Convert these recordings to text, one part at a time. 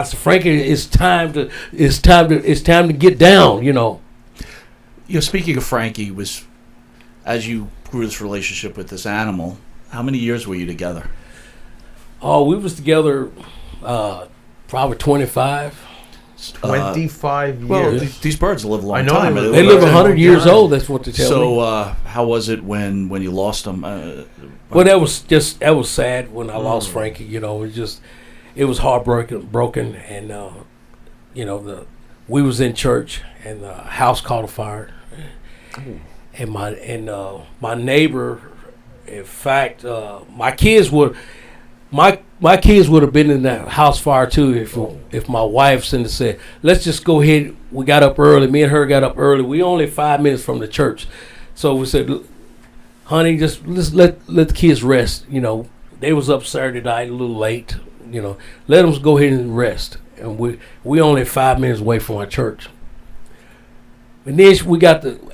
I said, Frankie, it's time to get down, you know. Speaking of Frankie, as you grew this relationship with this animal, how many years were you together? Oh, we was together probably 25. 25 years. Well, these birds live a long I know time. they They live 100 years old. That's what they tell me. So, how was it when you lost them? Well, that was sad when I lost Frankie. You know, it was heartbroken, and you know, we was in church and the house caught a fire, and my neighbor, in fact, my kids would have been in that house fire too if my wife said, let's just go ahead. We got up early. Me and her got up early. We only 5 minutes from the church, so we said, honey, just let's let the kids rest. You know, they was up Saturday night a little late. You know, let them go ahead and rest. And we only 5 minutes away from our church. And then we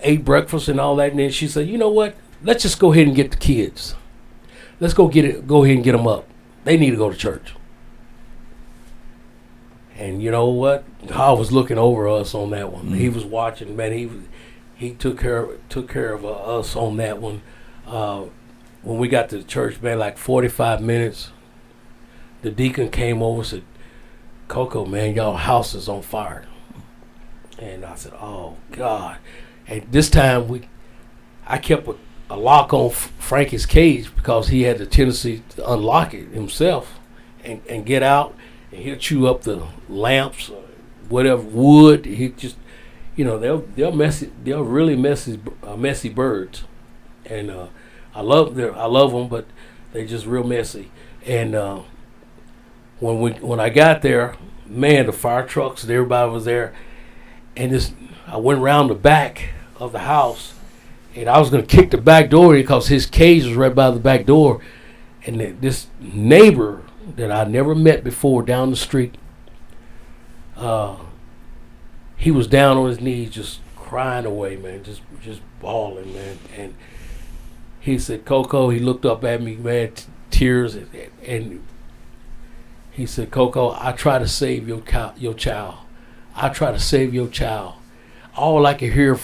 ate breakfast and all that. And then she said, you know what? Let's just go ahead and get the kids. Let's go ahead and get them up. They need to go to church. And you know what? Hal was looking over us on that one. He was watching, man. He took care of us on that one. When we got to church, man, like 45 minutes, the deacon came over and said, Koko, man, y'all house is on fire. And I said, oh, God. And this time I kept a lock on Frankie's cage because he had the tendency to unlock it himself and get out, and he'll chew up the lamps, whatever, wood. He just, you know, they're messy. They're really messy birds. And I love them, but they're just real messy. And when I got there, man, the fire trucks and everybody was there, and I went around the back of the house, and I was gonna kick the back door because his cage was right by the back door, and this neighbor that I never met before down the street, he was down on his knees just crying away, man, just bawling, man, and he said, Koko, he looked up at me, man, tears, and he said, Koko, I try to save your child. I try to save your child. All I could hear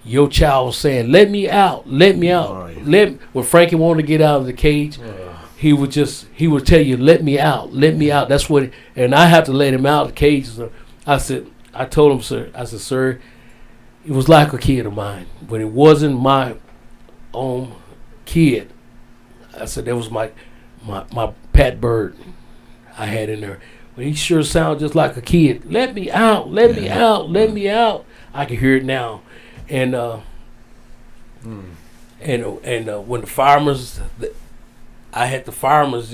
your child was saying, let me out, let me out. Oh, yeah. When Frankie wanted to get out of the cage, he would tell you, let me out. That's what, and I had to let him out of the cage. So I told him, sir, sir, it was like a kid of mine, but it wasn't my own kid. I said, that was my pet bird I had in there. But he sure sounded just like a kid. Let me out, let me out, let me out. I can hear it now. And when the farmers, I had the farmers,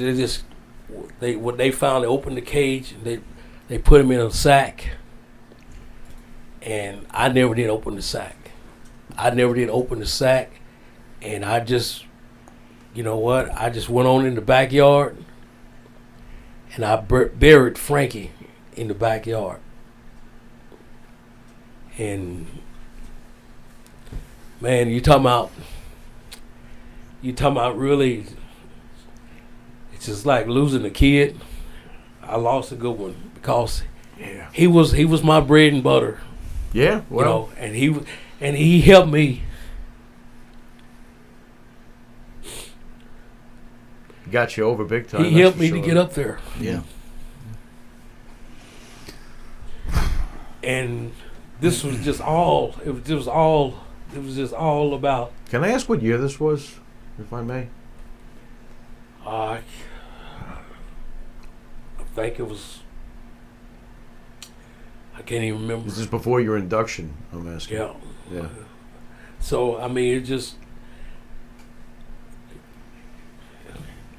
what they found, they opened the cage, and they put him in a sack. And I never did open the sack. And I just, you know what? I just went on in the backyard, and I buried Frankie in the backyard. And man, you talking about really, it's just like losing a kid. I lost a good one because he was my bread and butter. Yeah, well, you know, and he helped me. Got you over big time. He helped me to get up there. Yeah. And this was just all. It was just all about. Can I ask what year this was, if I may? I think it was. I can't even remember. This is before your induction, I'm asking. Yeah. Yeah. So I mean, it just.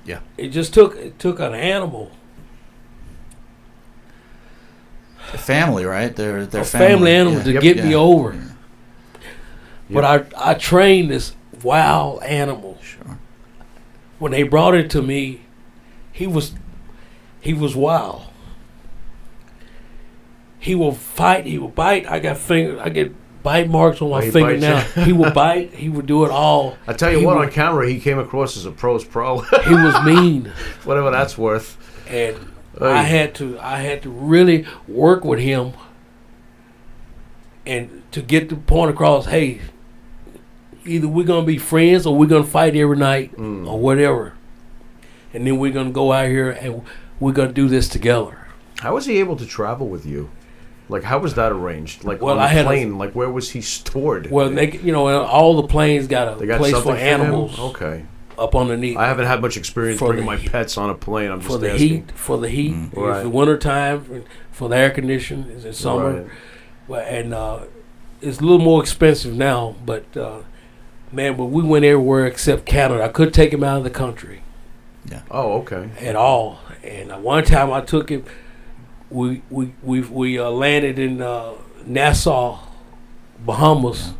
Yeah. It just took an animal. A family, right? They're a family animal to get me over. Yeah. But I trained this wild animal. Sure. When they brought it to me, he was wild. He will fight. He will bite. I get bite marks on my finger now. He will bite. He would do it all. I tell you what, on camera, he came across as a pro's pro. He was mean. Whatever that's worth. And I had to really work with him, and to get the point across. Hey, either we're gonna be friends or we're gonna fight every night or whatever, and then we're gonna go out here and we're gonna do this together. How was he able to travel with you? Like, how was that arranged? Like, Well, on I the had plane, like, where was he stored? Well, all the planes got They a got place something for animals Okay. up underneath. I haven't had much experience For bringing the my heat. pets on a plane. I'm just for the asking. heat, It's Right. the winter time, for the air conditioning. It's in summer, Right. well, and it's a little more expensive now. But man, but we went everywhere except Canada. I couldn't take him out of the country Oh, okay. at all. And one time I took him. We landed in Nassau, Bahamas.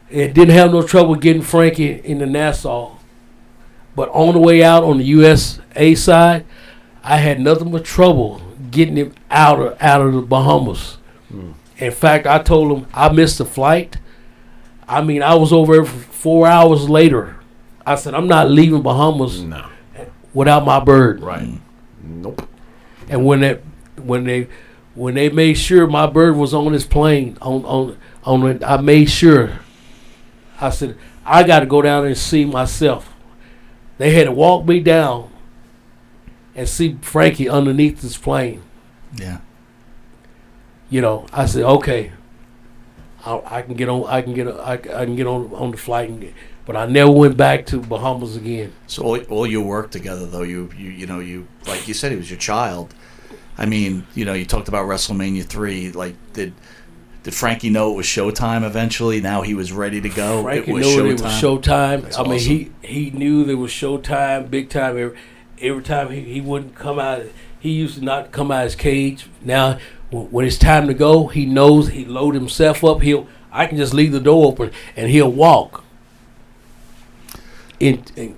It didn't have no trouble getting Frankie into Nassau. But on the way out on the USA side, I had nothing but trouble getting him out of the Bahamas. In fact, I told him I missed the flight. I mean, I was over there for 4 hours later. I said, I'm not leaving Bahamas No. without my bird. Right. Nope. And when they made sure my bird was on this plane, I made sure. I said, I got to go down there and see myself. They had to walk me down and see Frankie underneath this plane. Yeah. I said, okay, I can get on. I can get on the flight, but I never went back to Bahamas again. So all your work together, though, you like you said, he was your child. I mean, you talked about WrestleMania 3. Like, did Frankie know it was showtime eventually? Now he was ready to go. Frankie knew it was showtime. That's I mean, awesome. he knew there was showtime, big time. Every time he wouldn't come out, he used to not come out of his cage. Now, when it's time to go, he knows he load himself up. I can just leave the door open and he'll walk. And